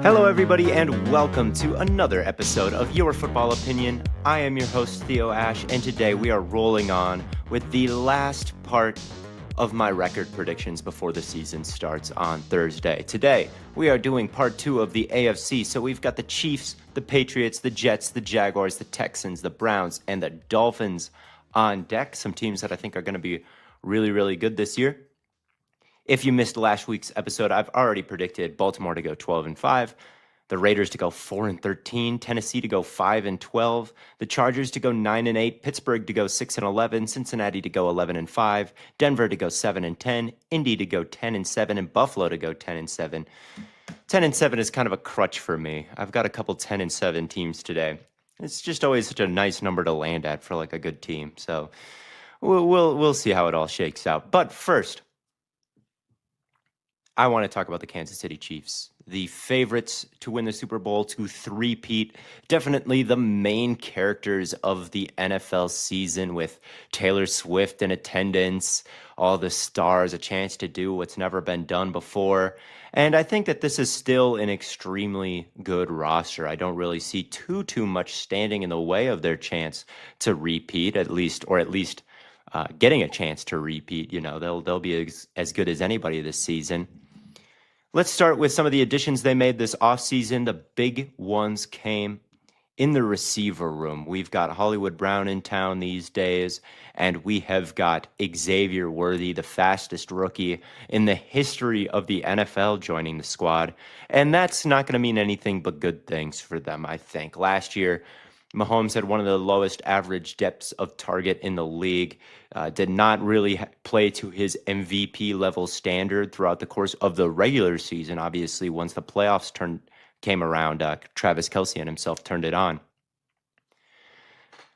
Hello, everybody, and welcome to another episode of Your Football Opinion. I am your host, Theo Ash, and today we are rolling on with the last part of my record predictions before the season starts on Thursday. Today, we are doing part 2 of the AFC, so we've got the Chiefs, the Patriots, the Jets, the Jaguars, the Texans, the Browns, and the Dolphins on deck. Some teams that I think are going to be really, really good this year. If you missed last week's episode, I've already predicted Baltimore to go 12-5, the Raiders to go 4-13, Tennessee to go 5-12, the Chargers to go 9-8, Pittsburgh to go 6-11, Cincinnati to go 11-5, Denver to go 7-10, Indy to go 10-7, and Buffalo to go 10-7. 10-7 is kind of a crutch for me. I've got a couple 10-7 teams today. It's just always such a nice number to land at for like a good team. So we'll see how it all shakes out. But first, I want to talk about the Kansas City Chiefs, the favorites to win the Super Bowl, to three-peat, definitely the main characters of the NFL season, with Taylor Swift in attendance, all the stars, a chance to do what's never been done before. And I think that this is still an extremely good roster. I don't really see too much standing in the way of their chance to repeat, at least getting a chance to repeat. You know, they'll be as good as anybody this season. Let's start with some of the additions they made this offseason. The big ones came in the receiver room. We've got Hollywood Brown in town these days, and we have got Xavier Worthy, the fastest rookie in the history of the NFL, joining the squad. And that's not going to mean anything but good things for them, I think. Last year, Mahomes had one of the lowest average depths of target in the league, did not really play to his MVP level standard throughout the course of the regular season. Obviously, once the playoffs came around, Travis Kelce and himself turned it on.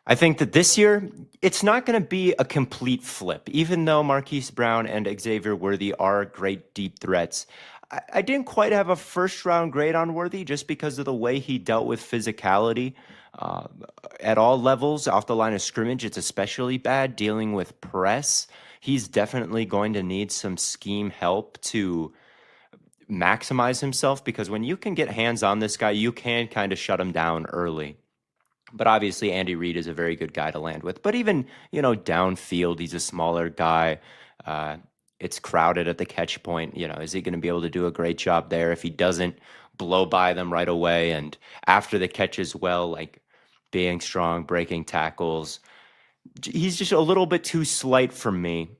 I think that this year, it's not going to be a complete flip. Even though Marquise Brown and Xavier Worthy are great deep threats, I didn't quite have a first-round grade on Worthy just because of the way he dealt with physicality. At all levels, off the line of scrimmage, it's especially bad dealing with press. He's definitely going to need some scheme help to maximize himself, because when you can get hands on this guy, you can kind of shut him down early. But obviously, Andy Reid is a very good guy to land with. But even, downfield, he's a smaller guy. It's crowded at the catch point. Is he going to be able to do a great job there? If he doesn't, blow by them right away. And after the catch as well, like being strong, breaking tackles. He's just a little bit too slight for me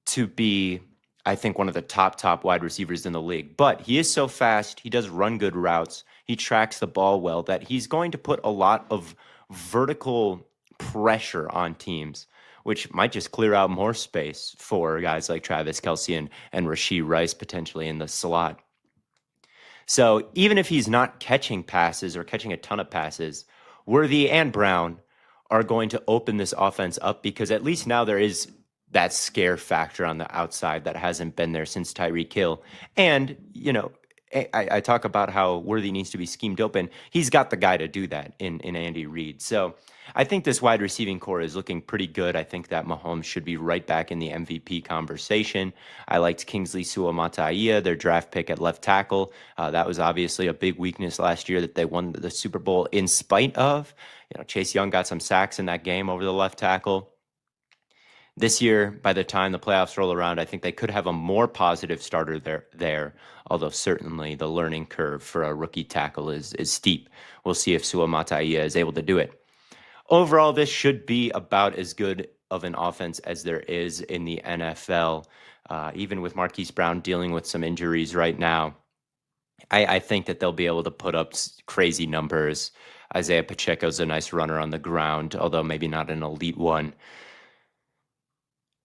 to be, I think, one of the top wide receivers in the league. But he is so fast. He does run good routes. He tracks the ball well, that he's going to put a lot of vertical pressure on teams, which might just clear out more space for guys like Travis Kelce and Rashee Rice potentially in the slot. So even if he's not catching passes or catching a ton of passes, Worthy and Brown are going to open this offense up, because at least now there is that scare factor on the outside that hasn't been there since Tyreek Hill. And, I talk about how Worthy needs to be schemed open. He's got the guy to do that in Andy Reid. So I think this wide receiving core is looking pretty good. I think that Mahomes should be right back in the MVP conversation. I liked Kingsley Suamataia, their draft pick at left tackle. That was obviously a big weakness last year that they won the Super Bowl in spite of. Chase Young got some sacks in that game over the left tackle. This year, by the time the playoffs roll around, I think they could have a more positive starter there, although certainly the learning curve for a rookie tackle is steep. We'll see if Suamataia is able to do it. Overall, this should be about as good of an offense as there is in the NFL, even with Marquise Brown dealing with some injuries right now. I think that they'll be able to put up crazy numbers. Isaiah Pacheco's a nice runner on the ground, although maybe not an elite one.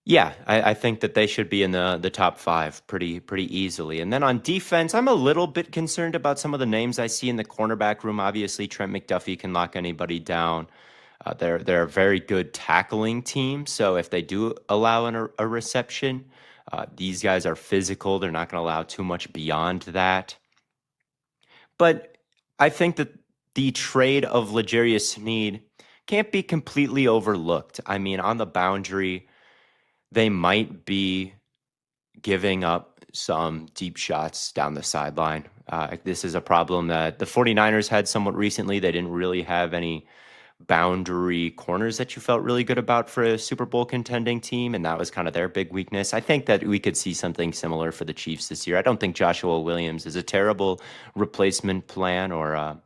Yeah, I think that they should be in the top 5 pretty easily. And then on defense, I'm a little bit concerned about some of the names I see in the cornerback room. Obviously, Trent McDuffie can lock anybody down. They're a very good tackling team. So if they do allow a reception, these guys are physical. They're not going to allow too much beyond that. But I think that the trade of L'Jarius Sneed can't be completely overlooked. I mean, on the boundary, they might be giving up some deep shots down the sideline. This is a problem that the 49ers had somewhat recently. They didn't really have any boundary corners that you felt really good about for a Super Bowl contending team, and that was kind of their big weakness. I think that we could see something similar for the Chiefs this year. I don't think Joshua Williams is a terrible replacement plan, or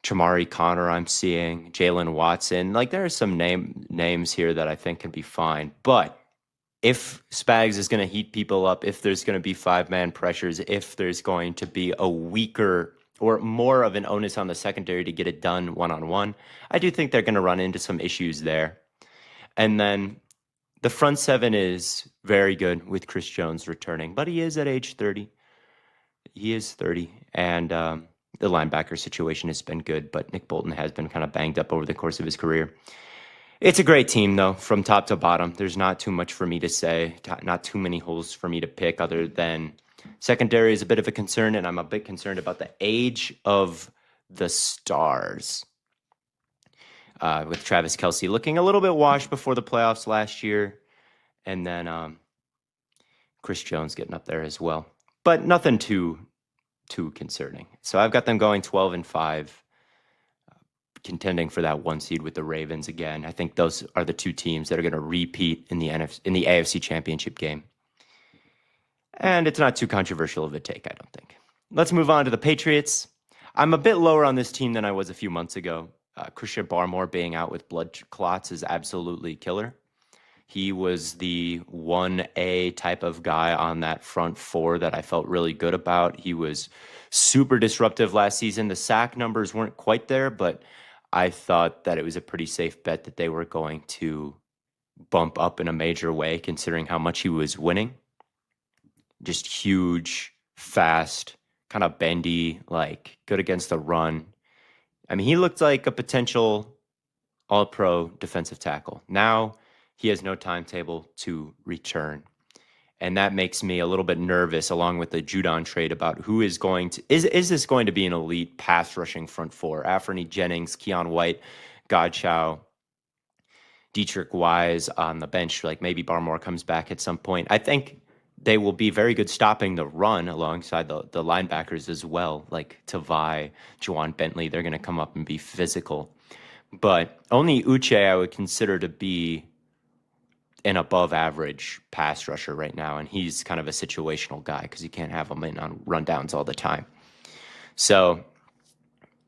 Chamari Connor I'm seeing, Jalen Watson. Like, there are some names here that I think can be fine, but if Spags is going to heat people up, if there's going to be five-man pressures, if there's going to be a weaker or more of an onus on the secondary to get it done one-on-one, I do think they're going to run into some issues there. And then the front seven is very good with Chris Jones returning, but he is at age 30. He is 30, and the linebacker situation has been good, but Nick Bolton has been kind of banged up over the course of his career. It's a great team, though, from top to bottom. There's not too much for me to say, not too many holes for me to pick, other than secondary is a bit of a concern, and I'm a bit concerned about the age of the stars. With Travis Kelce looking a little bit washed before the playoffs last year, and then Chris Jones getting up there as well. But nothing too concerning. So I've got them going 12-5. Contending for that one seed with the Ravens again. I think those are the two teams that are going to repeat in the AFC Championship game. And it's not too controversial of a take, I don't think. Let's move on to the Patriots. I'm a bit lower on this team than I was a few months ago. Christian Barmore being out with blood clots is absolutely killer. He was the 1A type of guy on that front four that I felt really good about. He was super disruptive last season. The sack numbers weren't quite there, but I thought that it was a pretty safe bet that they were going to bump up in a major way, considering how much he was winning. Just huge, fast, kind of bendy, like good against the run. I mean, he looked like a potential all-pro defensive tackle. Now he has no timetable to return. And that makes me a little bit nervous, along with the Judon trade, about who is going to is this going to be an elite pass rushing front four? Anfernee Jennings, Keon White, Godchow, Dietrich Wise on the bench. Like, maybe Barmore comes back at some point. I think they will be very good stopping the run alongside the linebackers as well, like Tavai, Juwan Bentley. They're going to come up and be physical. But only Uche I would consider to be an above average pass rusher right now, and he's kind of a situational guy because you can't have him in on rundowns all the time. So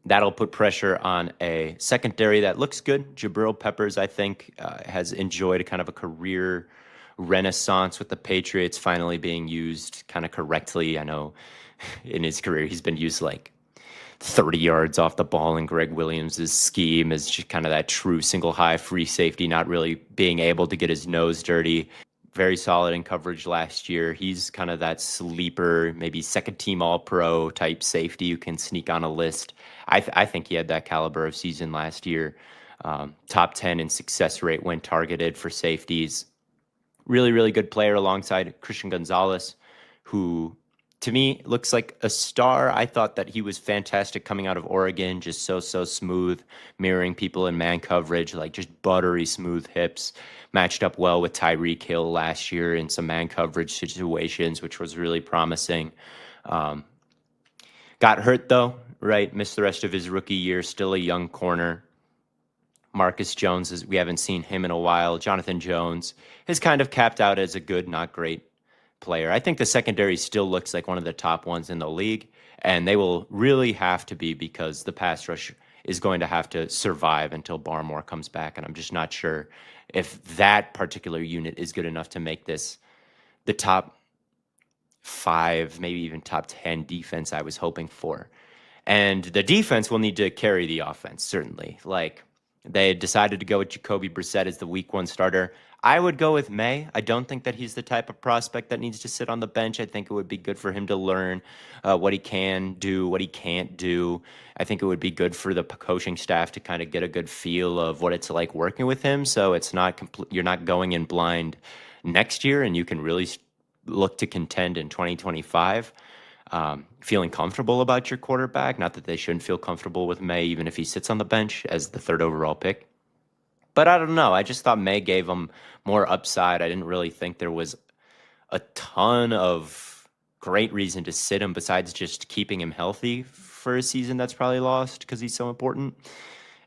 that'll put pressure on a secondary that looks good. Jabril Peppers, I think, has enjoyed a kind of a career renaissance with the Patriots finally being used kind of correctly. I know in his career he's been used like 30 yards off the ball in Greg Williams' scheme as just kind of that true single high free safety, not really being able to get his nose dirty. Very solid in coverage last year. He's kind of that sleeper, maybe second team all-pro type safety who can sneak on a list. I think he had that caliber of season last year. Top 10 in success rate when targeted for safeties. Really, really good player alongside Christian Gonzalez, who to me looks like a star. I thought that he was fantastic coming out of Oregon, just so smooth, mirroring people in man coverage, like just buttery smooth hips. Matched up well with Tyreek Hill last year in some man coverage situations, which was really promising. Got hurt though, right? Missed the rest of his rookie year, still a young corner. Marcus Jones, we haven't seen him in a while. Jonathan Jones has kind of capped out as a good, not great player. I think the secondary still looks like one of the top ones in the league, and they will really have to be, because the pass rush is going to have to survive until Barmore comes back, and I'm just not sure if that particular unit is good enough to make this the top 5, maybe even top 10 defense I was hoping for. And the defense will need to carry the offense, certainly. Like, they decided to go with Jacoby Brissett as the week 1 starter. I would go with May. I don't think that he's the type of prospect that needs to sit on the bench. I think it would be good for him to learn what he can do, what he can't do. I think it would be good for the coaching staff to kind of get a good feel of what it's like working with him. So it's not you're not going in blind next year, and you can really look to contend in 2025. Feeling comfortable about your quarterback. Not that they shouldn't feel comfortable with May, even if he sits on the bench as the 3rd overall pick. But I don't know. I just thought May gave him more upside. I didn't really think there was a ton of great reason to sit him besides just keeping him healthy for a season that's probably lost because he's so important.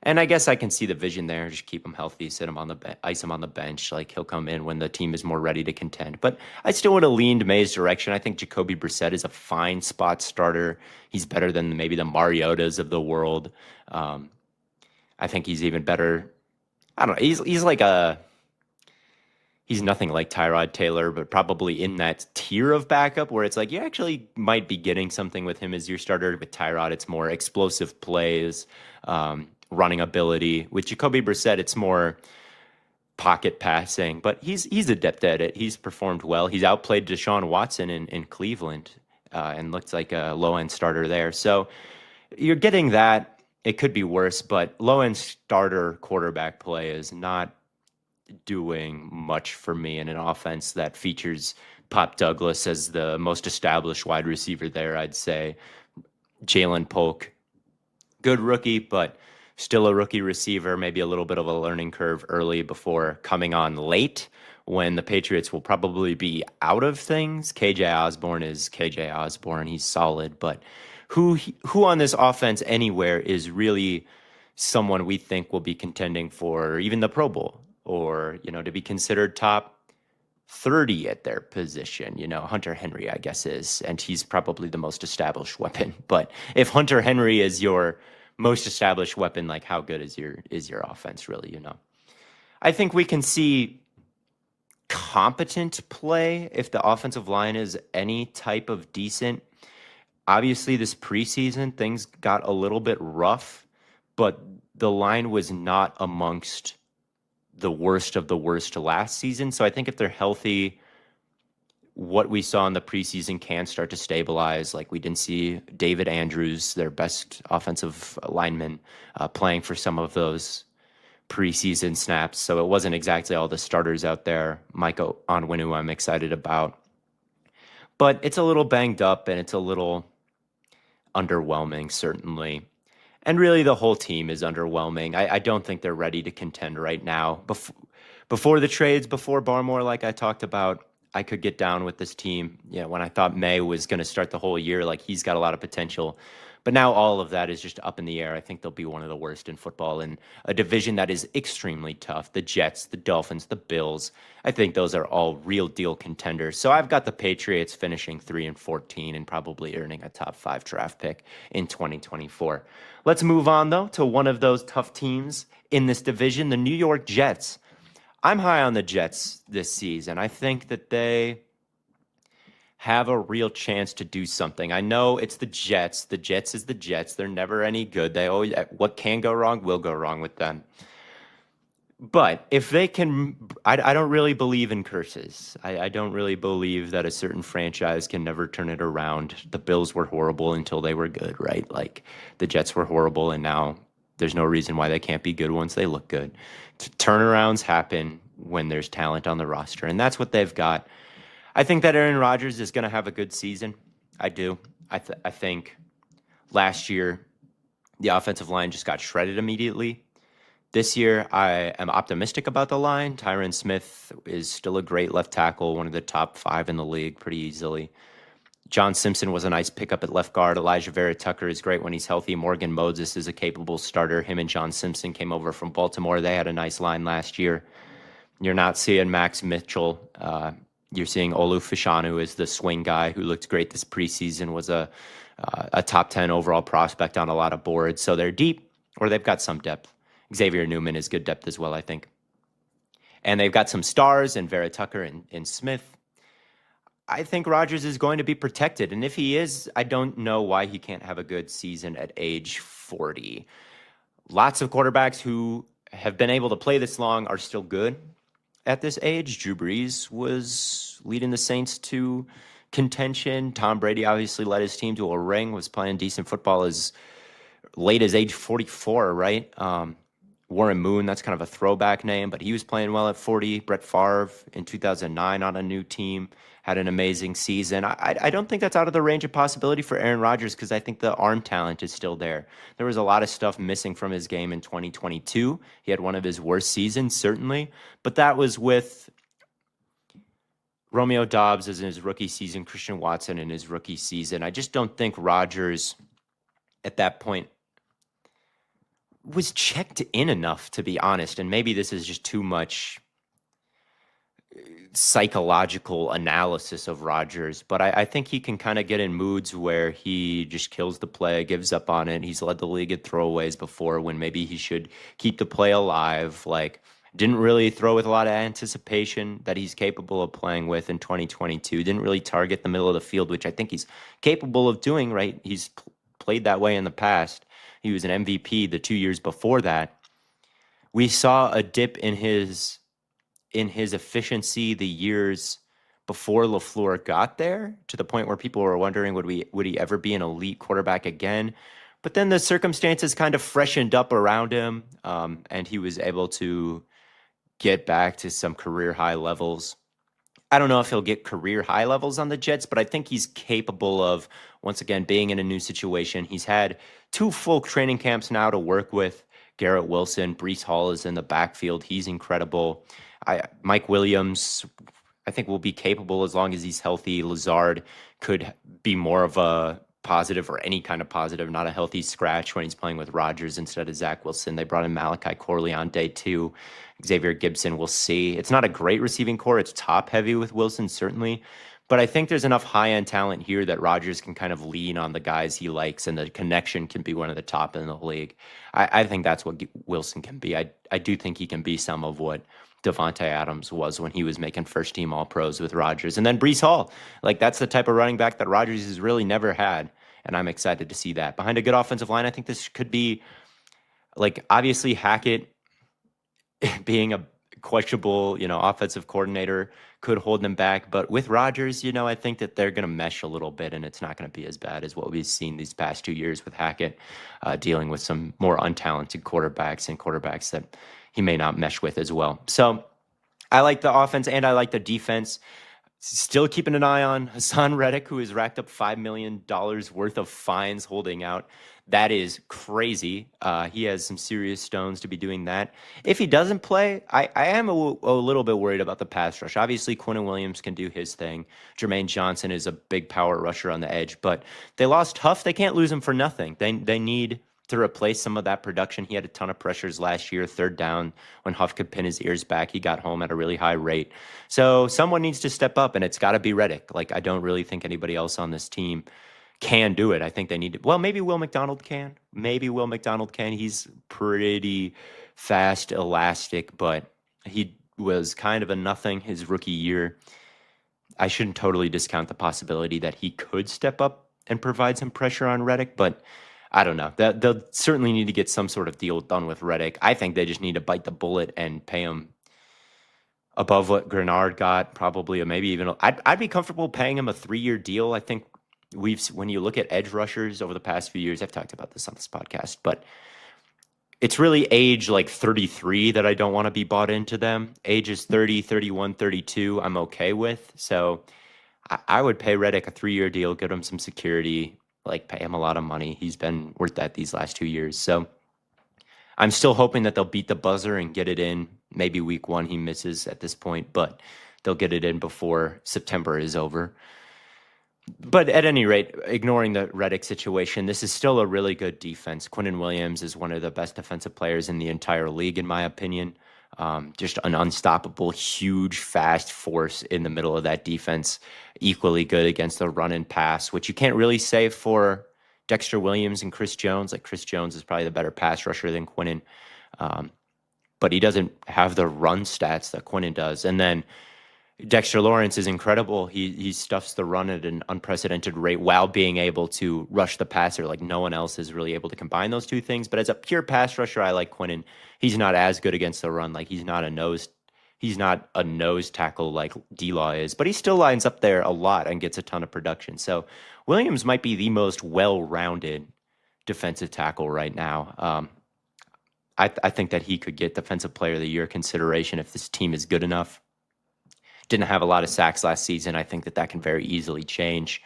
And I guess I can see the vision there. Just keep him healthy, sit him on the ice him on the bench. Like he'll come in when the team is more ready to contend. But I still would have leaned May's direction. I think Jacoby Brissett is a fine spot starter. He's better than maybe the Mariotas of the world. I think he's even better. I don't know. He's like he's nothing like Tyrod Taylor, but probably in that tier of backup where it's like you actually might be getting something with him as your starter. With Tyrod, it's more explosive plays, running ability. With Jacoby Brissett, it's more pocket passing, but he's adept at it. He's performed well. He's outplayed Deshaun Watson in Cleveland and looked like a low-end starter there. So you're getting that. It could be worse, but low-end starter quarterback play is not doing much for me in an offense that features Pop Douglas as the most established wide receiver there, I'd say. Jalen Polk, good rookie, but still a rookie receiver, maybe a little bit of a learning curve early before coming on late when the Patriots will probably be out of things. KJ Osborne is KJ Osborne. He's solid, but who on this offense anywhere is really someone we think will be contending for even the Pro Bowl or, to be considered top 30 at their position. Hunter Henry, I guess, is, and he's probably the most established weapon. But if Hunter Henry is your most established weapon, like how good is your offense really, I think we can see competent play if the offensive line is any type of decent. Obviously, this preseason, things got a little bit rough, but the line was not amongst the worst of the worst last season. So I think if they're healthy, what we saw in the preseason can start to stabilize. Like we didn't see David Andrews, their best offensive lineman, playing for some of those preseason snaps. So it wasn't exactly all the starters out there. Micah Onwenu, I'm excited about. But it's a little banged up and it's a little underwhelming, certainly. And really, the whole team is underwhelming. I don't think they're ready to contend right now. Before the trades, before Barmore, like I talked about, I could get down with this team. When I thought May was going to start the whole year, like he's got a lot of potential. But now all of that is just up in the air. I think they'll be one of the worst in football in a division that is extremely tough. The Jets, the Dolphins, the Bills. I think those are all real deal contenders. So I've got the Patriots finishing 3-14 and probably earning a top 5 draft pick in 2024. Let's move on, though, to one of those tough teams in this division, the New York Jets. I'm high on the Jets this season. I think that they have a real chance to do something. I know it's the Jets. The Jets is the Jets. They're never any good. They always, what can go wrong will go wrong with them. But if they can, I don't really believe in curses. I don't really believe that a certain franchise can never turn it around. The Bills were horrible until they were good, right? Like the Jets were horrible, and now there's no reason why they can't be good once they look good. Turnarounds happen when there's talent on the roster, and that's what they've got. I think that Aaron Rodgers is going to have a good season. I do. I think last year the offensive line just got shredded immediately. This year, I am optimistic about the line. Tyron Smith is still a great left tackle, one of the top 5 in the league pretty easily. John Simpson was a nice pickup at left guard. Elijah Vera Tucker is great when he's healthy. Morgan Moses is a capable starter. Him and John Simpson came over from Baltimore. They had a nice line last year. You're not seeing Max Mitchell. You're seeing Olu Fashanu as the swing guy who looked great this preseason, was a top 10 overall prospect on a lot of boards. So they're deep, or they've got some depth. Xavier Newman is good depth as well, I think. And they've got some stars in Vera Tucker and Smith. I think Rodgers is going to be protected. And if he is, I don't know why he can't have a good season at age 40. Lots of quarterbacks who have been able to play this long are still good at this age. Drew Brees was leading the Saints to contention. Tom Brady obviously led his team to a ring, was playing decent football as late as age 44, right? Warren Moon, that's kind of a throwback name, but he was playing well at 40. Brett Favre in 2009 on a new team had an amazing season. I don't think that's out of the range of possibility for Aaron Rodgers because I think the arm talent is still there. There was a lot of stuff missing from his game in 2022. He had one of his worst seasons, certainly, but that was with Romeo Dobbs is in his rookie season, Christian Watson in his rookie season. I just don't think Rodgers at that point was checked in enough, to be honest. And maybe this is just too much psychological analysis of Rodgers, but I think he can kind of get in moods where he just kills the play, gives up on it. He's led the league at throwaways before when maybe he should keep the play alive. Like, didn't really throw with a lot of anticipation that he's capable of playing with in 2022. Didn't really target the middle of the field, which I think he's capable of doing, right? He's played that way in the past. He was an MVP the 2 years before that. We saw a dip in his efficiency the years before LaFleur got there, to the point where people were wondering, would he ever be an elite quarterback again? But then the circumstances kind of freshened up around him, and he was able to get back to some career high levels. I don't know if he'll get career high levels on the Jets, but I think he's capable of, once again, being in a new situation. He's had 2 full training camps now to work with. Garrett Wilson, Breece Hall is in the backfield. He's incredible. Mike Williams, I think, will be capable as long as he's healthy. Lazard could be more of a positive, or any kind of positive, not a healthy scratch when he's playing with Rodgers instead of Zach Wilson. They brought in Malachi Corley on day 2. Xavier Gibson, we'll see. It's not a great receiving core. It's top heavy with Wilson, certainly. But I think there's enough high-end talent here that Rodgers can kind of lean on the guys he likes, and the connection can be one of the top in the league. I think that's what Wilson can be. I do think he can be some of what Devontae Adams was when he was making first-team All-Pros with Rodgers. And then Breece Hall. Like, that's the type of running back that Rodgers has really never had, and I'm excited to see that. Behind a good offensive line, I think this could be, like, obviously Hackett being a questionable, offensive coordinator could hold them back. But with Rodgers, I think that they're going to mesh a little bit, and it's not going to be as bad as what we've seen these past 2 years with Hackett dealing with some more untalented quarterbacks, and quarterbacks that he may not mesh with as well. So I like the offense and I like the defense. Still keeping an eye on Hassan Reddick, who has racked up $5 million worth of fines holding out. That is crazy. He has some serious stones to be doing that. If he doesn't play, I am a little bit worried about the pass rush. Obviously, Quinnen Williams can do his thing. Jermaine Johnson is a big power rusher on the edge, but they lost Huff. They can't lose him for nothing. They need to replace some of that production. He had a ton of pressures last year, 3rd down, when Huff could pin his ears back. He got home at a really high rate. So someone needs to step up, and it's got to be Reddick. Like, I don't really think anybody else on this team can do it. I think they need to. Well, maybe Will McDonald can. He's pretty fast, elastic, but he was kind of a nothing his rookie year. I shouldn't totally discount the possibility that he could step up and provide some pressure on Reddick, but I don't know. They'll certainly need to get some sort of deal done with Reddick. I think they just need to bite the bullet and pay him above what Grenard got, probably, or maybe even. I'd be comfortable paying him a 3-year deal. I think when you look at edge rushers over the past few years, I've talked about this on this podcast, but it's really age like 33 that I don't want to be bought into them. Ages 30, 31, 32, I'm okay with. So I would pay Reddick a 3-year deal, give him some security, like pay him a lot of money. He's been worth that these last 2 years. So I'm still hoping that they'll beat the buzzer and get it in. Maybe week 1 he misses at this point, but they'll get it in before September is over. But at any rate, ignoring the Reddick situation, this is still a really good defense. Quinnen Williams is one of the best defensive players in the entire league, in my opinion. Just an unstoppable, huge, fast force in the middle of that defense. Equally good against the run and pass, which you can't really say for Dexter Williams and Chris Jones. Like, Chris Jones is probably the better pass rusher than Quinnen. But he doesn't have the run stats that Quinnen does. And then Dexter Lawrence is incredible. He stuffs the run at an unprecedented rate while being able to rush the passer. Like, no one else is really able to combine those two things. But as a pure pass rusher, I like Quinnen. He's not as good against the run. Like, he's not a nose tackle like D-Law is, but he still lines up there a lot and gets a ton of production. So Williams might be the most well-rounded defensive tackle right now. I think that he could get Defensive Player of the Year consideration if this team is good enough. Didn't have a lot of sacks last season. I think that can very easily change.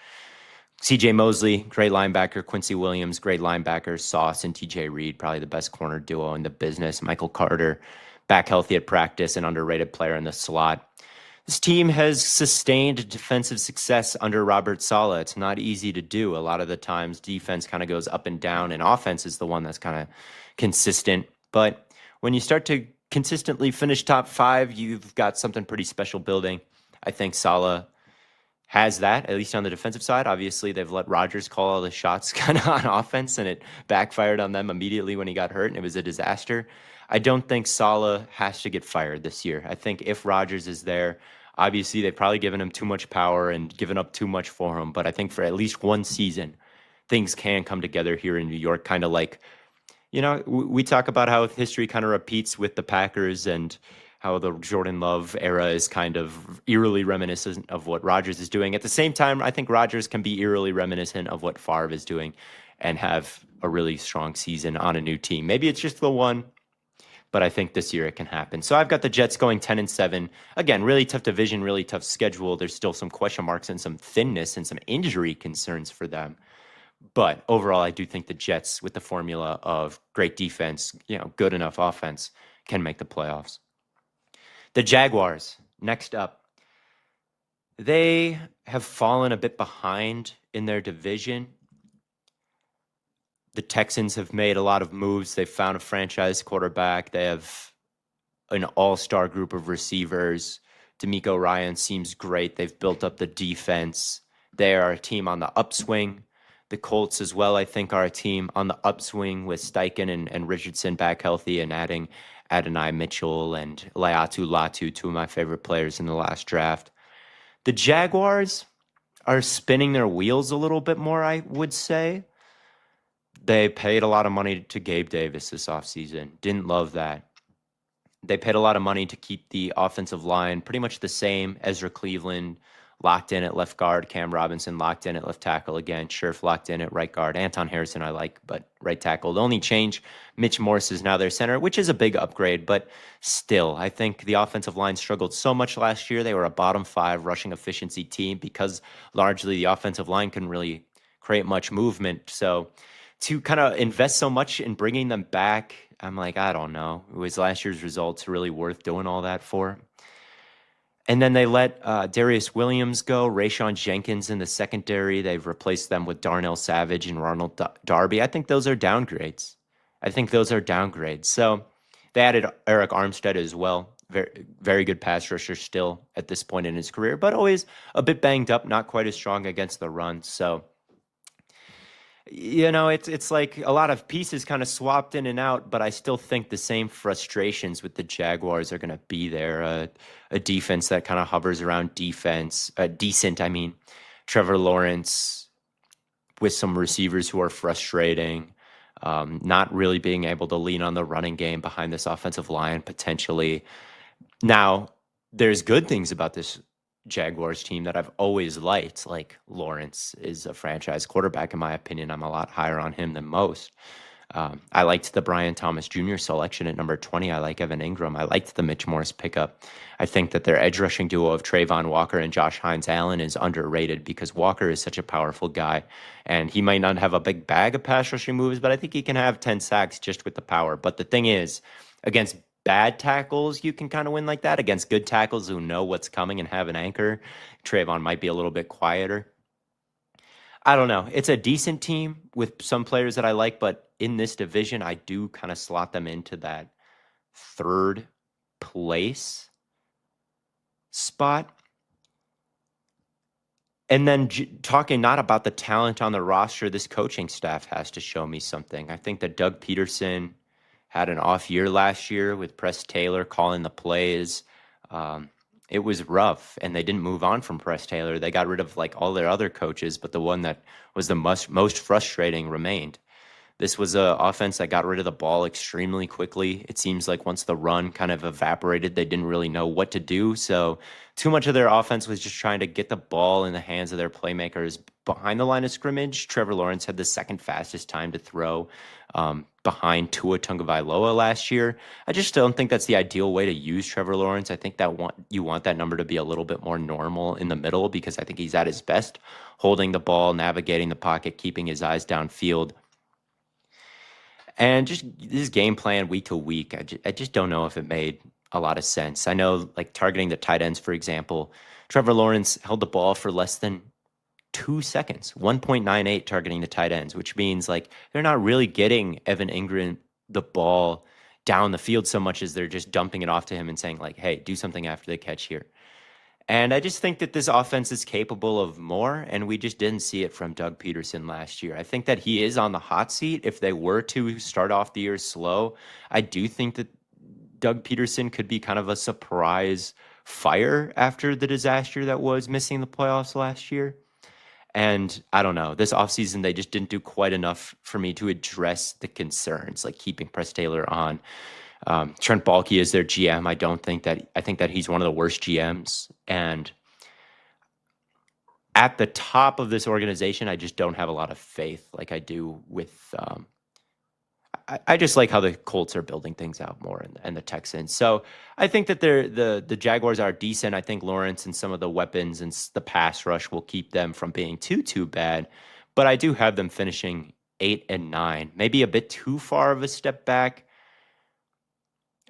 CJ Mosley, great linebacker. Quincy Williams, great linebacker. Sauce and TJ Reed, probably the best corner duo in the business. Michael Carter, back healthy at practice, an underrated player in the slot. This team has sustained defensive success under Robert Saleh. It's not easy to do. A lot of the times, defense kind of goes up and down, and offense is the one that's kind of consistent. But when you start to consistently finish top five, you've got something pretty special building. I think Saleh has that, at least on the defensive side. Obviously, they've let Rodgers call all the shots kind of on offense, and it backfired on them immediately when he got hurt, and it was a disaster. I don't think Saleh has to get fired this year. I think if Rodgers is there, obviously they've probably given him too much power and given up too much for him. But I think for at least one season, things can come together here in New York, kind of like, we talk about how history kind of repeats with the Packers and how the Jordan Love era is kind of eerily reminiscent of what Rodgers is doing. At the same time, I think Rodgers can be eerily reminiscent of what Favre is doing and have a really strong season on a new team. Maybe it's just the one, but I think this year it can happen. So I've got the Jets going 10-7. Again, really tough division, really tough schedule. There's still some question marks and some thinness and some injury concerns for them. But overall, I do think the Jets, with the formula of great defense, good enough offense, can make the playoffs. The Jaguars, next up. They have fallen a bit behind in their division. The Texans have made a lot of moves. They've found a franchise quarterback. They have an all-star group of receivers. D'Amico Ryan seems great. They've built up the defense. They are a team on the upswing. The Colts as well, I think, are a team on the upswing with Steichen and Richardson back healthy and adding Adonai Mitchell and Laiatu Latu, two of my favorite players in the last draft. The Jaguars are spinning their wheels a little bit more, I would say. They paid a lot of money to Gabe Davis this offseason. Didn't love that. They paid a lot of money to keep the offensive line pretty much the same. Ezra Cleveland locked in at left guard. Cam Robinson locked in at left tackle again. Scherf locked in at right guard. Anton Harrison I like, but right tackle. The only change, Mitch Morse is now their center, which is a big upgrade, but still, I think the offensive line struggled so much last year. They were a bottom 5 rushing efficiency team because largely the offensive line couldn't really create much movement. So to kind of invest so much in bringing them back, I'm like, I don't know. Was last year's results really worth doing all that for? And then they let Darius Williams go, Rayshon Jenkins in the secondary. They've replaced them with Darnell Savage and Ronald Darby. I think those are downgrades. So they added Eric Armstead as well. Very, very good pass rusher still at this point in his career, but always a bit banged up, not quite as strong against the run. So it's like a lot of pieces kind of swapped in and out, but I still think the same frustrations with the Jaguars are going to be there. A defense that kind of hovers around decent. I mean, Trevor Lawrence with some receivers who are frustrating, not really being able to lean on the running game behind this offensive line potentially. Now, there's good things about this Jaguars team that I've always liked. Like Lawrence is a franchise quarterback, in my opinion. I'm a lot higher on him than most. I liked the Brian Thomas Jr. selection at number 20. I like Evan Ingram. I liked the Mitch Morse pickup. I think that their edge rushing duo of Trayvon Walker and Josh Hines-Allen is underrated because Walker is such a powerful guy, and he might not have a big bag of pass rushing moves, but I think he can have 10 sacks just with the power. But the thing is, against bad tackles, you can kind of win like that. Against good tackles who know what's coming and have an anchor, Trayvon might be a little bit quieter. I don't know. It's a decent team with some players that I like, but in this division, I do kind of slot them into that third place spot. And then talking not about the talent on the roster, this coaching staff has to show me something. I think that Doug Peterson had an off year last year with Press Taylor calling the plays. It was rough, and they didn't move on from Press Taylor. They got rid of like all their other coaches, but the one that was the most frustrating remained. This was an offense that got rid of the ball extremely quickly. It seems like once the run kind of evaporated, they didn't really know what to do. So too much of their offense was just trying to get the ball in the hands of their playmakers behind the line of scrimmage. Trevor Lawrence had the second fastest time to throw behind Tua Tagovailoa last year. I just don't think that's the ideal way to use Trevor Lawrence. I think that you want that number to be a little bit more normal in the middle because I think he's at his best holding the ball, navigating the pocket, keeping his eyes downfield. And just this game plan week to week, I just don't know if it made a lot of sense. I know, like targeting the tight ends, for example, Trevor Lawrence held the ball for less than 2 seconds, 1.98 targeting the tight ends, which means like they're not really getting Evan Ingram the ball down the field so much as they're just dumping it off to him and saying like, hey, do something after the catch here. And I just think that this offense is capable of more, and we just didn't see it from Doug Peterson last year. I think that he is on the hot seat. If they were to start off the year slow, I do think that Doug Peterson could be kind of a surprise fire after the disaster that was missing the playoffs last year. And I don't know, this offseason, they just didn't do quite enough for me to address the concerns, like keeping Press Taylor on. Trent Baalke is their GM. I think that he's one of the worst GMs. And at the top of this organization, I just don't have a lot of faith like I do with. I just like how the Colts are building things out more and the Texans. So I think that the Jaguars are decent. I think Lawrence and some of the weapons and the pass rush will keep them from being too bad. But I do have them finishing 8-9, maybe a bit too far of a step back.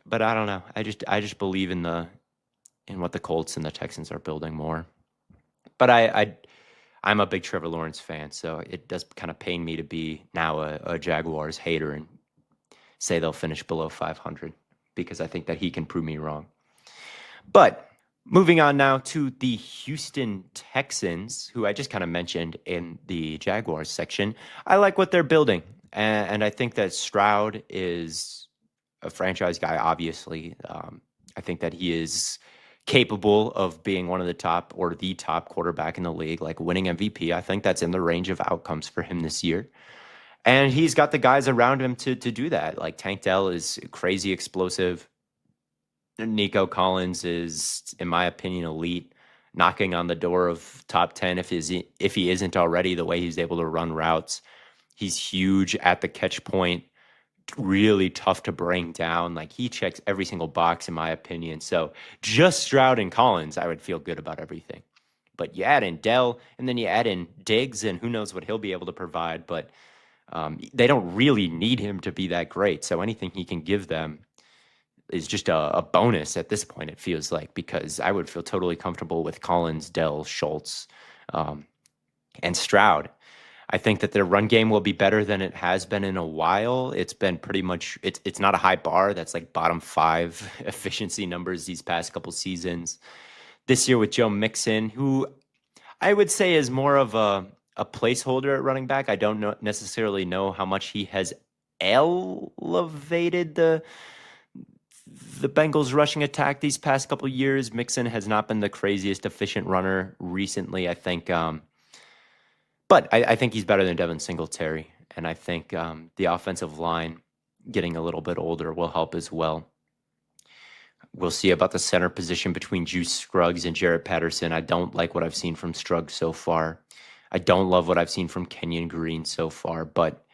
But I don't know. I just believe in what the Colts and the Texans are building more. But I'm a big Trevor Lawrence fan, so it does kind of pain me to be now a Jaguars hater and say they'll finish below 500 because I think that he can prove me wrong. But moving on now to the Houston Texans, who I just kind of mentioned in the Jaguars section. I like what they're building, and I think that Stroud is a franchise guy, obviously. I think that he is capable of being one of the top or the top quarterback in the league, like winning MVP. I think that's in the range of outcomes for him this year. And he's got the guys around him to do that. Like Tank Dell is crazy explosive. Nico Collins is, in my opinion, elite, knocking on the door of top 10 if he isn't already, the way he's able to run routes. He's huge at the catch point, really tough to bring down. Like he checks every single box, in my opinion. So just Stroud and Collins, I would feel good about everything. But you add in Dell, and then you add in Diggs, and who knows what he'll be able to provide. But they don't really need him to be that great. So anything he can give them is just a bonus at this point, it feels like, because I would feel totally comfortable with Collins, Dell, Schultz, and Stroud. I think that their run game will be better than it has been in a while. It's been pretty much, it's not a high bar. That's like bottom 5 efficiency numbers these past couple seasons. This year with Joe Mixon, who I would say is more of a placeholder at running back. I don't necessarily know how much he has elevated the Bengals rushing attack these past couple years. Mixon has not been the craziest efficient runner recently, I think. But I think he's better than Devin Singletary. And I think the offensive line getting a little bit older will help as well. We'll see about the center position between Juice Scruggs and Jarrett Patterson. I don't like what I've seen from Scruggs so far. I don't love what I've seen from Kenyon Green so far, but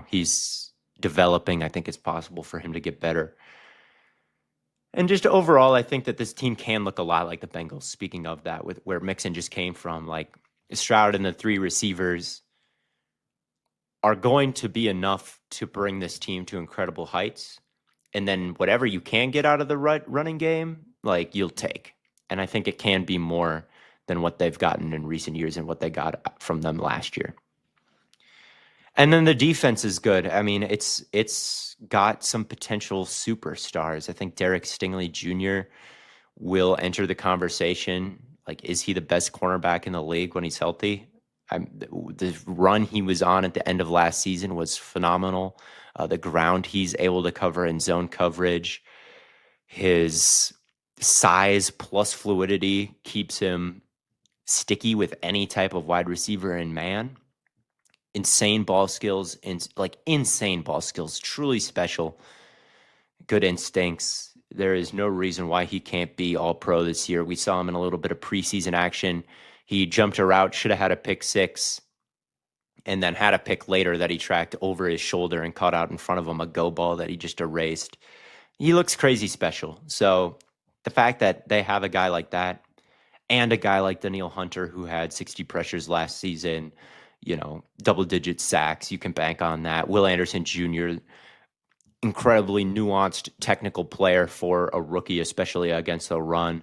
he's developing. I think it's possible for him to get better. And just overall, I think that this team can look a lot like the Bengals. Speaking of that, with where Mixon just came from, like Stroud and the 3 receivers are going to be enough to bring this team to incredible heights. And then whatever you can get out of the running game, like you'll take. And I think it can be more than what they've gotten in recent years and what they got from them last year. And then the defense is good. I mean, it's got some potential superstars. I think Derek Stingley Jr. will enter the conversation. Like, is he the best cornerback in the league when he's healthy? The run he was on at the end of last season was phenomenal. The ground he's able to cover in zone coverage, his size plus fluidity keeps him sticky with any type of wide receiver and man. Insane ball skills, truly special. Good instincts. There is no reason why he can't be all pro this year. We saw him in a little bit of preseason action. He jumped a route, should have had a pick 6, and then had a pick later that he tracked over his shoulder and caught out in front of him a go ball that he just erased. He looks crazy special. So the fact that they have a guy like that and a guy like Danielle Hunter, who had 60 pressures last season, double-digit sacks, you can bank on that. Will Anderson Jr., incredibly nuanced technical player for a rookie, especially against the run,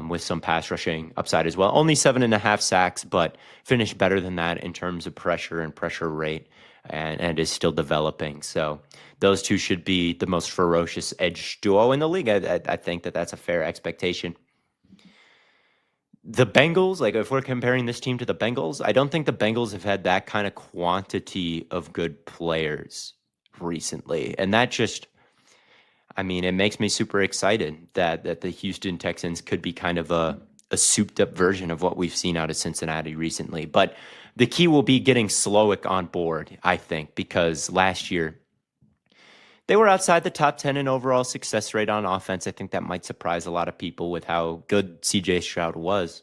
with some pass rushing upside as well. Only 7.5 sacks, but finished better than that in terms of pressure and pressure rate, and is still developing. So those two should be the most ferocious edge duo in the league. I think that's a fair expectation. The Bengals, like if we're comparing this team to the Bengals, I don't think the Bengals have had that kind of quantity of good players recently. And that just, I mean, it makes me super excited that the Houston Texans could be kind of a souped up version of what we've seen out of Cincinnati recently. But the key will be getting Slowick on board, I think, because last year they were outside the top 10 in overall success rate on offense. I think that might surprise a lot of people with how good CJ Stroud was.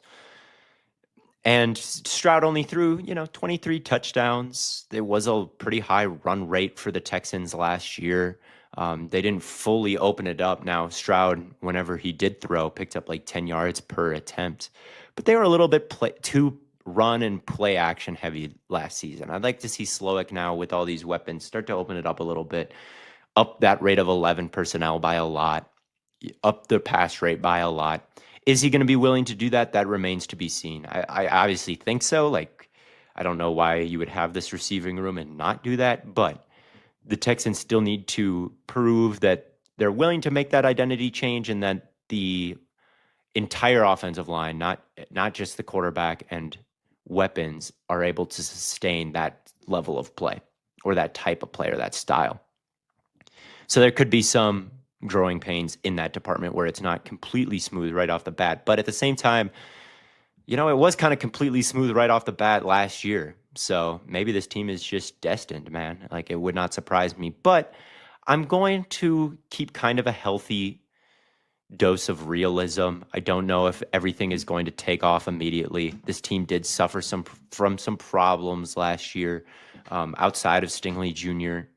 And Stroud only threw, 23 touchdowns. There was a pretty high run rate for the Texans last year. They didn't fully open it up. Now, Stroud, whenever he did throw, picked up like 10 yards per attempt. But they were a little bit too run and play action heavy last season. I'd like to see Slowick now with all these weapons start to open it up a little bit, up that rate of 11 personnel by a lot, up the pass rate by a lot. Is he going to be willing to do that? That remains to be seen. I obviously think so. Like, I don't know why you would have this receiving room and not do that, but the Texans still need to prove that they're willing to make that identity change and that the entire offensive line, not just the quarterback and weapons, are able to sustain that level of play or that type of play or that style. So there could be some growing pains in that department where it's not completely smooth right off the bat. But at the same time, it was kind of completely smooth right off the bat last year. So maybe this team is just destined, man. Like, it would not surprise me. But I'm going to keep kind of a healthy dose of realism. I don't know if everything is going to take off immediately. This team did suffer from some problems last year, outside of Stingley Jr.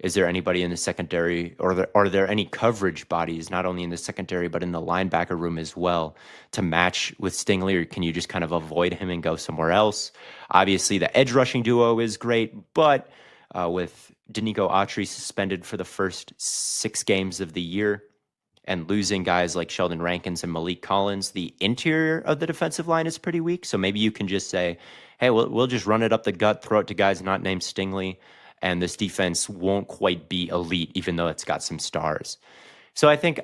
Is there anybody in the secondary, or are there any coverage bodies, not only in the secondary, but in the linebacker room as well, to match with Stingley, or can you just kind of avoid him and go somewhere else? Obviously, the edge rushing duo is great, but with Danico Autry suspended for the first 6 games of the year and losing guys like Sheldon Rankins and Malik Collins, the interior of the defensive line is pretty weak. So maybe you can just say, hey, we'll just run it up the gut, throw it to guys not named Stingley, and this defense won't quite be elite, even though it's got some stars. So I think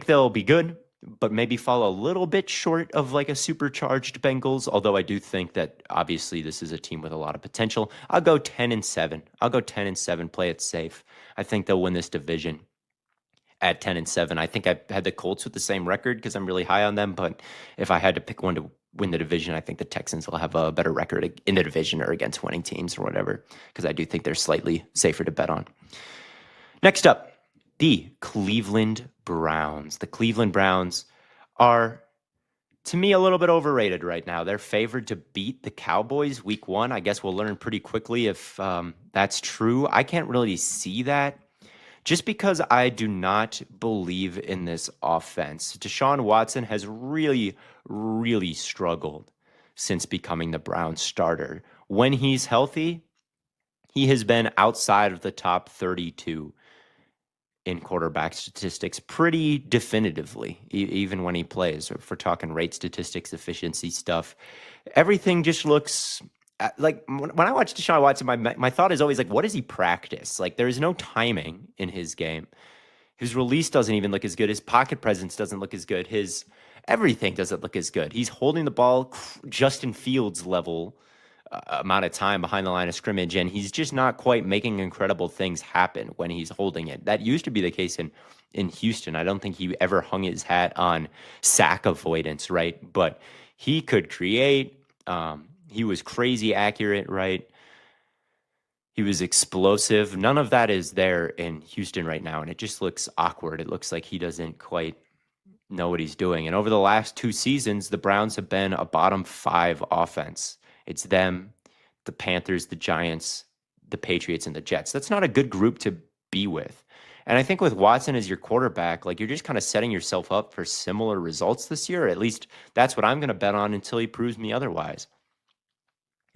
they'll be good, but maybe fall a little bit short of like a supercharged Bengals, although I do think that obviously this is a team with a lot of potential. I'll go 10-7. I'll go 10-7, play it safe. I think they'll win this division at 10-7. I think I had the Colts with the same record because I'm really high on them, but if I had to pick one to win the division, I think the Texans will have a better record in the division or against winning teams or whatever, because I do think they're slightly safer to bet on. Next up, the Cleveland Browns. The Cleveland Browns are, to me, a little bit overrated right now. They're favored to beat the Cowboys week 1. I guess we'll learn pretty quickly if that's true. I can't really see that, just because I do not believe in this offense. Deshaun Watson has really, really struggled since becoming the Browns starter. When he's healthy, he has been outside of the top 32 in quarterback statistics pretty definitively, even when he plays. If we're talking rate statistics, efficiency stuff, everything just looks like, when I watch Deshaun Watson, my thought is always like, what does he practice? Like, there is no timing in his game. His release doesn't even look as good. His pocket presence doesn't look as good. His everything doesn't look as good. He's holding the ball Justin Fields level amount of time behind the line of scrimmage, and he's just not quite making incredible things happen when he's holding it. That used to be the case in Houston. I don't think he ever hung his hat on sack avoidance, right? But he could create. He was crazy accurate, right? He was explosive. None of that is there in Houston right now, and it just looks awkward. It looks like he doesn't quite know what he's doing. And over the last 2 seasons, the Browns have been a bottom 5 offense. It's them, the Panthers, the Giants, the Patriots, and the Jets. That's not a good group to be with. And I think with Watson as your quarterback, like, you're just kind of setting yourself up for similar results this year. At least that's what I'm going to bet on until he proves me otherwise.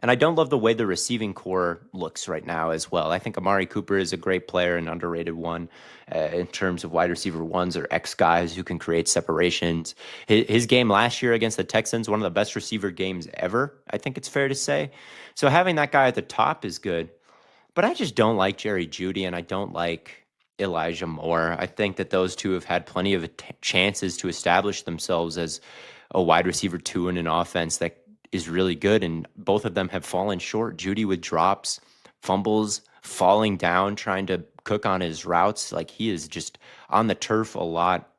And I don't love the way the receiving core looks right now as well. I think Amari Cooper is a great player, an underrated one in terms of wide receiver ones or X guys who can create separations. His game last year against the Texans, one of the best receiver games ever, I think it's fair to say. So having that guy at the top is good. But I just don't like Jerry Jeudy and I don't like Elijah Moore. I think that those two have had plenty of chances to establish themselves as a wide receiver two in an offense that is really good, and both of them have fallen short. Jeudy with drops, fumbles, falling down, trying to cook on his routes. Like he is just on the turf a lot.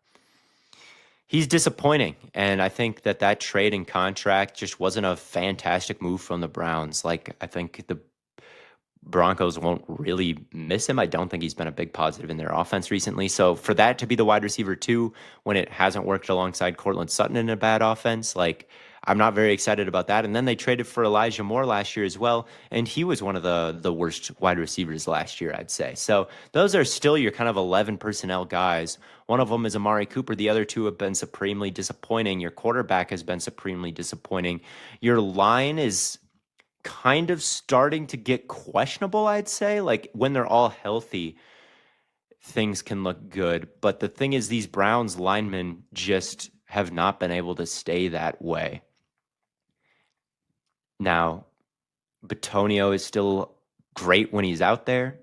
He's disappointing, and I think that that trade and contract just wasn't a fantastic move from the Browns. Like I think the Broncos won't really miss him. I don't think he's been a big positive in their offense recently. So for that to be the wide receiver two when it hasn't worked alongside Cortland Sutton in a bad offense, like I'm not very excited about that. And then they traded for Elijah Moore last year as well, and he was one of the worst wide receivers last year, I'd say. So those are still your kind of 11 personnel guys. One of them is Amari Cooper. The other two have been supremely disappointing. Your quarterback has been supremely disappointing. Your line is kind of starting to get questionable, I'd say. Like when they're all healthy, things can look good. But the thing is, these Browns linemen just have not been able to stay that way. Now, Batonio is still great when he's out there.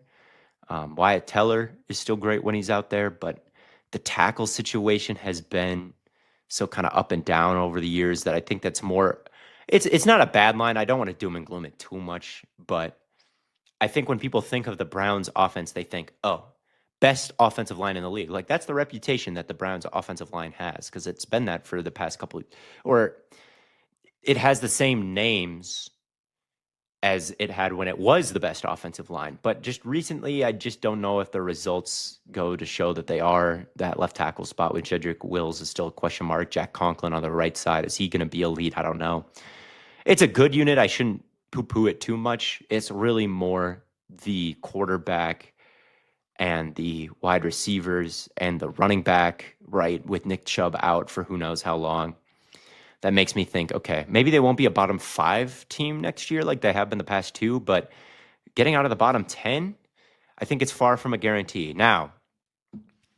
Wyatt Teller is still great when he's out there, but the tackle situation has been so kind of up and down over the years that I think that's more. It's not a bad line. I don't want to doom and gloom it too much, but I think when people think of the Browns offense, they think, oh, best offensive line in the league. Like that's the reputation that the Browns offensive line has because it's been that for the past couple, or it has the same names as it had when it was the best offensive line. But just recently, I just don't know if the results go to show that they are. That left tackle spot with Jedrick Wills is still a question mark. Jack Conklin on the right side, is he going to be elite? I don't know. It's a good unit. I shouldn't poo-poo it too much. It's really more the quarterback and the wide receivers and the running back, right, with Nick Chubb out for who knows how long. That makes me think, okay, maybe they won't be a bottom 5 team next year like they have been the past 2, but getting out of the bottom 10, I think it's far from a guarantee. Now,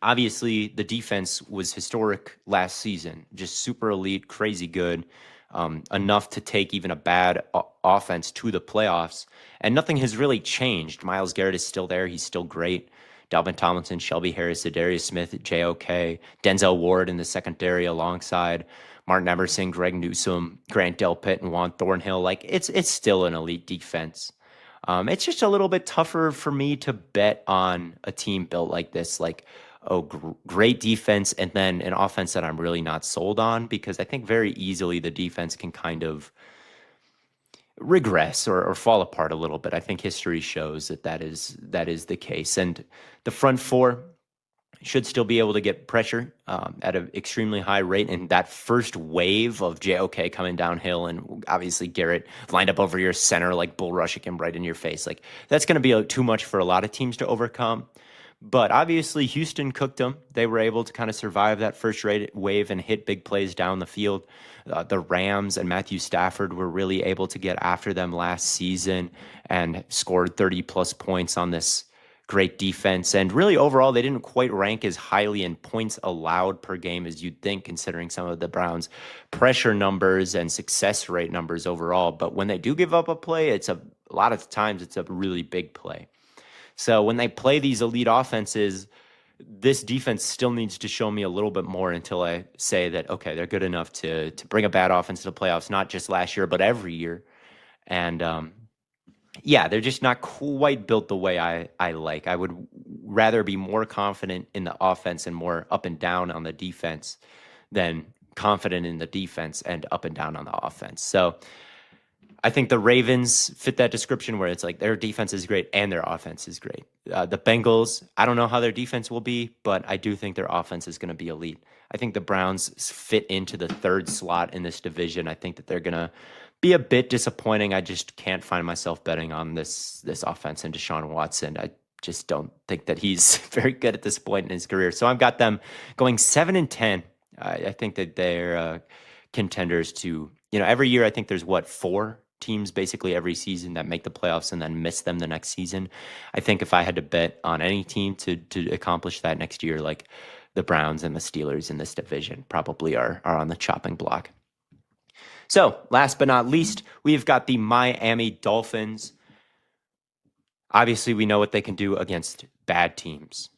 obviously, the defense was historic last season, just super elite, crazy good, enough to take even a bad offense to the playoffs, and nothing has really changed. Myles Garrett is still there. He's still great. Dalvin Tomlinson, Shelby Harris, Zadarius Smith, JOK, Denzel Ward in the secondary alongside Martin Emerson, Greg Newsome, Grant Delpit, and Juan Thornhill. Like it's still an elite defense. It's just a little bit tougher for me to bet on a team built like this, like great defense and then an offense that I'm really not sold on because I think very easily the defense can kind of regress or fall apart a little bit. I think history shows that that is the case, and the front four should still be able to get pressure at an extremely high rate. And that first wave of JOK coming downhill and obviously Garrett lined up over your center, like bull rushing him right in your face. Like that's going to be too much for a lot of teams to overcome. But obviously Houston cooked them. They were able to kind of survive that first wave and hit big plays down the field. The Rams and Matthew Stafford were really able to get after them last season and scored 30 plus points on this great defense. And really overall, they didn't quite rank as highly in points allowed per game as you'd think, considering some of the Browns' pressure numbers and success rate numbers overall. But when they do give up a play, it's a lot of times it's a really big play. So when they play these elite offenses, this defense still needs to show me a little bit more until I say that, okay, they're good enough to bring a bad offense to the playoffs, not just last year, but every year. And yeah, they're just not quite built the way I like. I would rather be more confident in the offense and more up and down on the defense than confident in the defense and up and down on the offense. So I think the Ravens fit that description where it's like their defense is great and their offense is great. The Bengals, I don't know how their defense will be, but I do think their offense is going to be elite. I think the Browns fit into the third slot in this division. I think that they're going to be a bit disappointing. I just can't find myself betting on this offense and Deshaun Watson. I just don't think that he's very good at this point in his career. So I've got them going 7-10. I think that they're contenders to, every year I think there's 4 teams basically every season that make the playoffs and then miss them the next season. I think if I had to bet on any team to accomplish that next year, like the Browns and the Steelers in this division probably are on the chopping block. So, last but not least, we've got the Miami Dolphins. Obviously, we know what they can do against bad teams.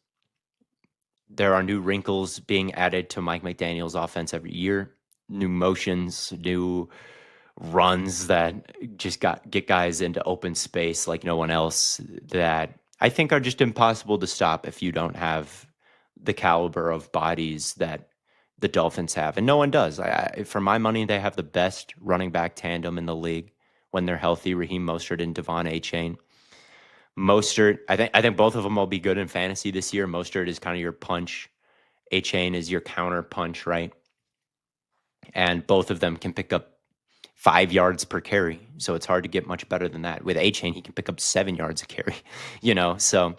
There are new wrinkles being added to Mike McDaniel's offense every year, new motions, new runs that just get guys into open space like no one else that I think are just impossible to stop if you don't have the caliber of bodies that the Dolphins have, and no one does. For my money, they have the best running back tandem in the league when they're healthy. Raheem Mostert and Devon Achane. Mostert, I think both of them will be good in fantasy this year. Mostert is kind of your punch. Achane is your counter punch, right? And both of them can pick up 5 yards per carry. So it's hard to get much better than that. With Achane, he can pick up 7 yards a carry, So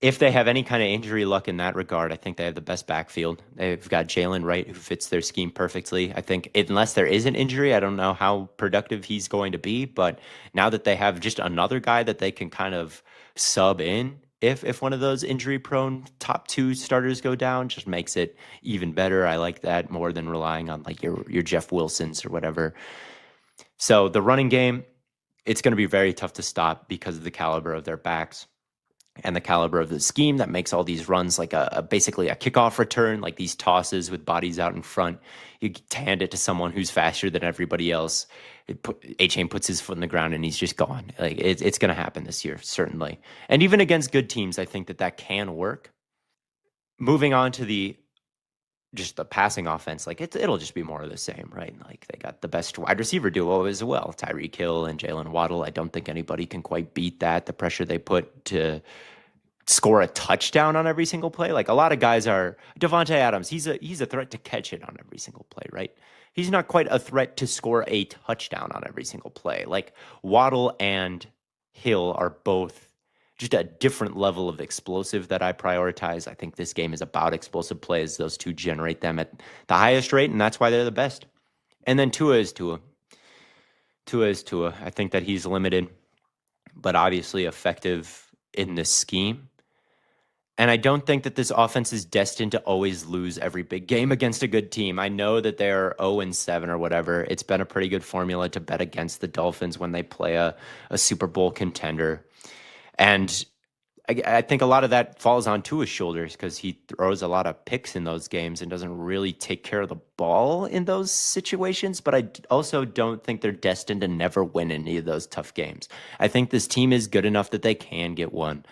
if they have any kind of injury luck in that regard, I think they have the best backfield. They've got Jalen Wright, who fits their scheme perfectly. I think unless there is an injury, I don't know how productive he's going to be. But now that they have just another guy that they can kind of sub in, if one of those injury-prone top two starters go down, just makes it even better. I like that more than relying on like your Jeff Wilsons or whatever. So the running game, it's going to be very tough to stop because of the caliber of their backs and the caliber of the scheme that makes all these runs like basically a kickoff return, like these tosses with bodies out in front. You hand it to someone who's faster than everybody else. A-Chain puts his foot in the ground and he's just gone. Like it's going to happen this year, certainly. And even against good teams, I think that can work. Moving on to just the passing offense, like it'll just be more of the same, right? Like they got the best wide receiver duo as well, Tyreek Hill and Jalen Waddle. I don't think anybody can quite beat that. The pressure they put to score a touchdown on every single play. Like a lot of guys are Devontae Adams. He's a threat to catch it on every single play, right? He's not quite a threat to score a touchdown on every single play. Like Waddle and Hill are both just a different level of explosive that I prioritize. I think this game is about explosive plays. Those two generate them at the highest rate, and that's why they're the best. And then Tua is Tua. Tua is Tua. I think that he's limited, but obviously effective in this scheme. And I don't think that this offense is destined to always lose every big game against a good team. I know that they're 0-7 or whatever. It's been a pretty good formula to bet against the Dolphins when they play a Super Bowl contender. And I think a lot of that falls on Tua's shoulders because he throws a lot of picks in those games and doesn't really take care of the ball in those situations. But I also don't think they're destined to never win any of those tough games. I think this team is good enough that they can get one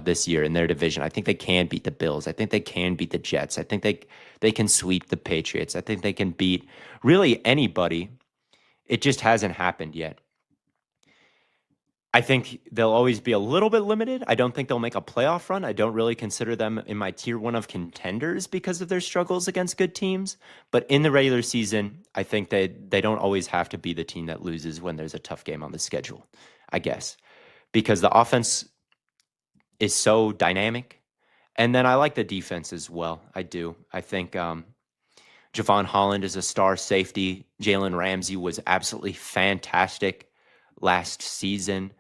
this year in their division. I think they can beat the Bills. I think they can beat the Jets. I think they can sweep the Patriots. I think they can beat really anybody. It just hasn't happened yet. I think they'll always be a little bit limited. I don't think they'll make a playoff run. I don't really consider them in my tier one of contenders because of their struggles against good teams. But in the regular season, I think they don't always have to be the team that loses when there's a tough game on the schedule, I guess, because the offense is so dynamic. And then I like the defense as well. I do. I think Javon Holland is a star safety. Jalen Ramsey was absolutely fantastic last season.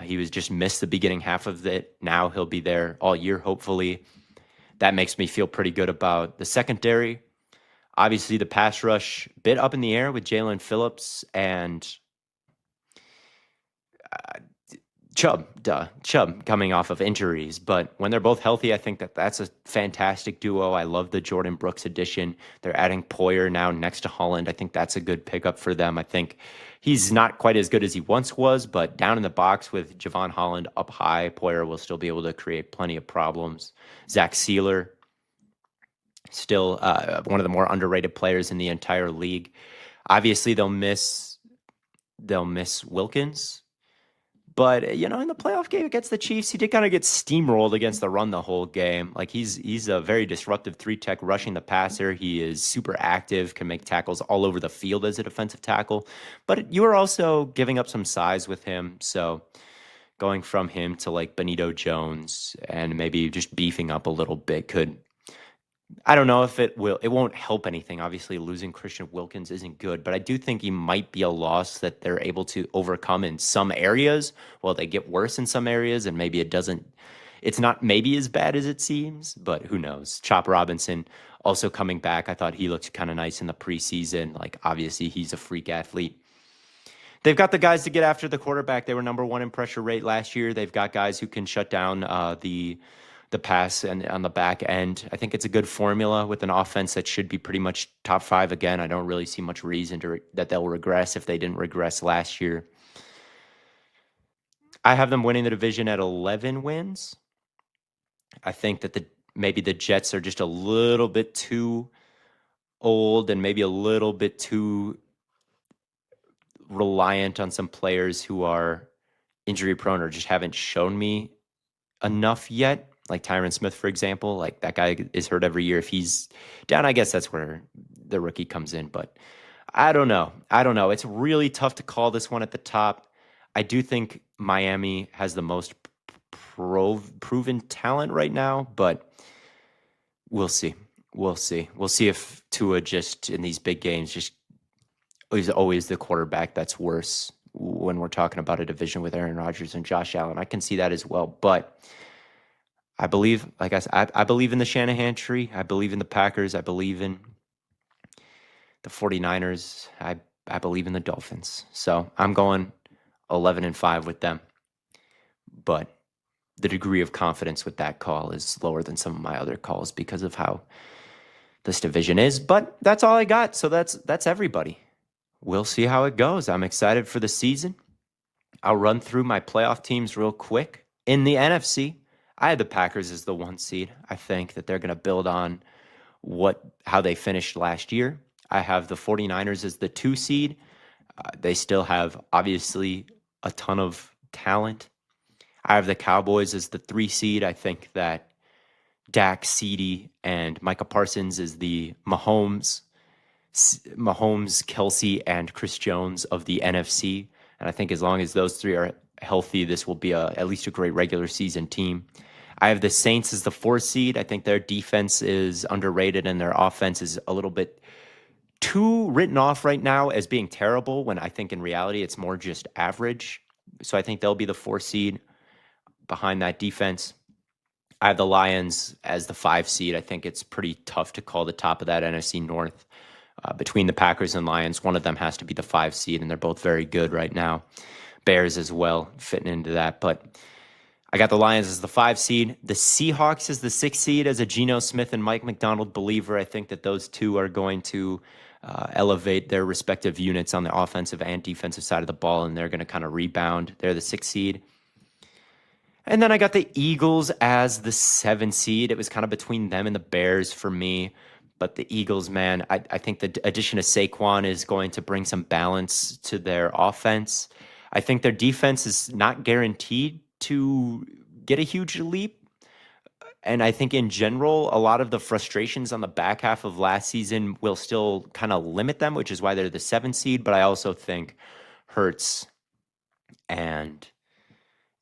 He was just missed the beginning half of it. Now he'll be there all year, hopefully. That makes me feel pretty good about the secondary. Obviously, the pass rush, bit up in the air with Jalen Phillips and Chubb coming off of injuries. But when they're both healthy, I think that's a fantastic duo. I love the Jordan Brooks addition. They're adding Poyer now next to Holland. I think that's a good pickup for them. I think he's not quite as good as he once was, but down in the box with Javon Holland up high, Poyer will still be able to create plenty of problems. Zach Sealer, still one of the more underrated players in the entire league. Obviously, they'll miss Wilkins. But, in the playoff game against the Chiefs, he did kind of get steamrolled against the run the whole game. Like, he's a very disruptive three-tech rushing the passer. He is super active, can make tackles all over the field as a defensive tackle. But you are also giving up some size with him. So going from him to, like, Benito Jones and maybe just beefing up a little bit could I don't know if it will. It won't help anything. Obviously, losing Christian Wilkins isn't good, but I do think he might be a loss that they're able to overcome in some areas. Well, they get worse in some areas, and maybe it doesn't. It's not maybe as bad as it seems, but who knows? Chop Robinson also coming back. I thought he looked kind of nice in the preseason. Like obviously, he's a freak athlete. They've got the guys to get after the quarterback. They were number one in pressure rate last year. They've got guys who can shut down the pass and on the back end. I think it's a good formula with an offense that should be pretty much top five again. I don't really see much reason that they'll regress if they didn't regress last year. I have them winning the division at 11 wins. I think that maybe the Jets are just a little bit too old and maybe a little bit too reliant on some players who are injury prone or just haven't shown me enough yet. Like Tyron Smith, for example, like that guy is hurt every year. If he's down, I guess that's where the rookie comes in. But I don't know. It's really tough to call this one at the top. I do think Miami has the most proven talent right now, but we'll see. We'll see if Tua just in these big games just is always the quarterback that's worse when we're talking about a division with Aaron Rodgers and Josh Allen. I can see that as well, but I believe, like I said, I believe in the Shanahan tree. I believe in the Packers. I believe in the 49ers. I believe in the Dolphins. So I'm going 11-5 with them. But the degree of confidence with that call is lower than some of my other calls because of how this division is. But that's all I got. So that's everybody. We'll see how it goes. I'm excited for the season. I'll run through my playoff teams real quick. In the NFC, I had the Packers as the 1 seed. I think that they're going to build on how they finished last year. I have the 49ers as the 2 seed. They still have obviously a ton of talent. I have the Cowboys as the 3 seed. I think that Dak, CeeDee, and Micah Parsons is the Mahomes, Kelsey, and Chris Jones of the NFC. And I think as long as those 3 are healthy, this will be at least a great regular season team. I have the Saints as the 4 seed. I think their defense is underrated and their offense is a little bit too written off right now as being terrible when I think in reality it's more just average. So I think they'll be the 4 seed behind that defense. I have the Lions as the 5 seed. I think it's pretty tough to call the top of that NFC North. Between the Packers and Lions, one of them has to be the 5 seed, and they're both very good right now. Bears as well, fitting into that. But I got the Lions as the 5 seed. The Seahawks as the 6 seed. As a Geno Smith and Mike McDonald believer, I think that those two are going to elevate their respective units on the offensive and defensive side of the ball, and they're going to kind of rebound. They're the 6 seed. And then I got the Eagles as the 7 seed. It was kind of between them and the Bears for me. But the Eagles, man, I think the addition of Saquon is going to bring some balance to their offense. I think their defense is not guaranteed to get a huge leap. And I think in general, a lot of the frustrations on the back half of last season will still kind of limit them, which is why they're the 7 seed. But I also think Hurts and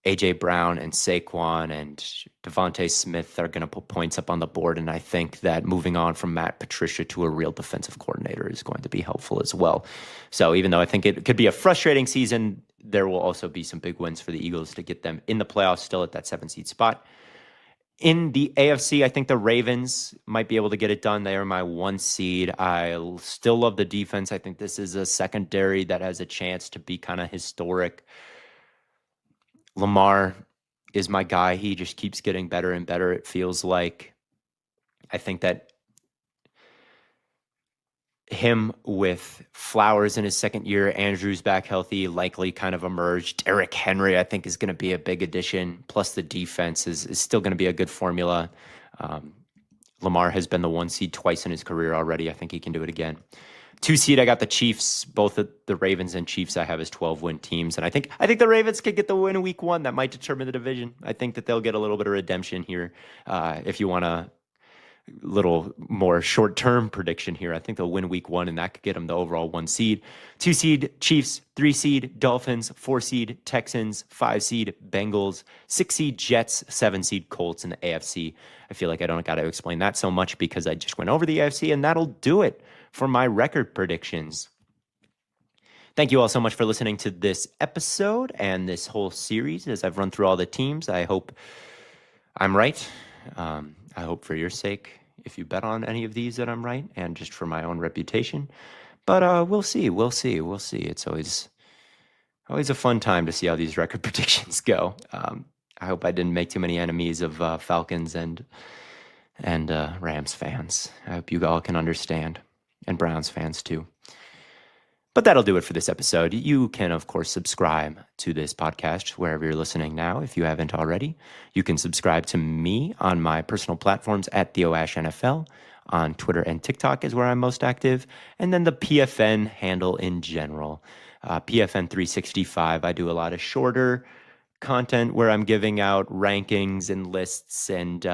A.J. Brown and Saquon and Devontae Smith are going to put points up on the board. And I think that moving on from Matt Patricia to a real defensive coordinator is going to be helpful as well. So even though I think it could be a frustrating season, there will also be some big wins for the Eagles to get them in the playoffs still at that 7 seed spot. In the AFC, I think the Ravens might be able to get it done. They are my 1 seed. I still love the defense. I think this is a secondary that has a chance to be kind of historic. Lamar is my guy. He just keeps getting better and better, it feels like. I think that him with Flowers in his second year, Andrews back healthy, likely kind of emerged. Derrick Henry, I think, is going to be a big addition. Plus the defense is still going to be a good formula. Lamar has been the 1 seed twice in his career already. I think he can do it again. 2 seed, I got the Chiefs. Both the Ravens and Chiefs I have as 12-win teams. And I think the Ravens could get the win in week 1. That might determine the division. I think that they'll get a little bit of redemption here if you want to little more short-term prediction here. I think they'll win week 1, and that could get them the overall 1 seed. 2 seed Chiefs, 3 seed Dolphins, 4 seed Texans, 5 seed Bengals, 6 seed Jets, 7 seed Colts in the AFC. I feel like I don't got to explain that so much because I just went over the AFC, and that'll do it for my record predictions. Thank you all so much for listening to this episode and this whole series as I've run through all the teams. I hope I'm right. I hope for your sake, if you bet on any of these, that I'm right, and just for my own reputation. But we'll see. It's always a fun time to see how these record predictions go. I hope I didn't make too many enemies of Falcons and Rams fans. I hope you all can understand, and Browns fans too. But that'll do it for this episode. You can, of course, subscribe to this podcast wherever you're listening now if you haven't already. You can subscribe to me on my personal platforms at Theo NFL. On Twitter and TikTok is where I'm most active. And then the PFN handle in general. PFN 365, I do a lot of shorter content where I'm giving out rankings and lists and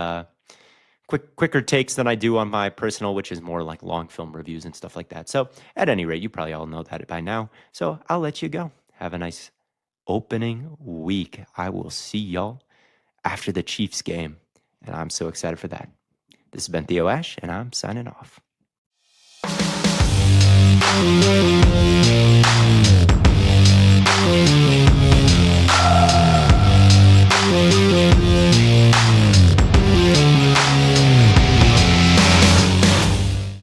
quicker takes than I do on my personal, which is more like long film reviews and stuff like that. So at any rate, you probably all know that by now. So I'll let you go. Have a nice opening week. I will see y'all after the Chiefs game. And I'm so excited for that. This has been Theo Ash, and I'm signing off.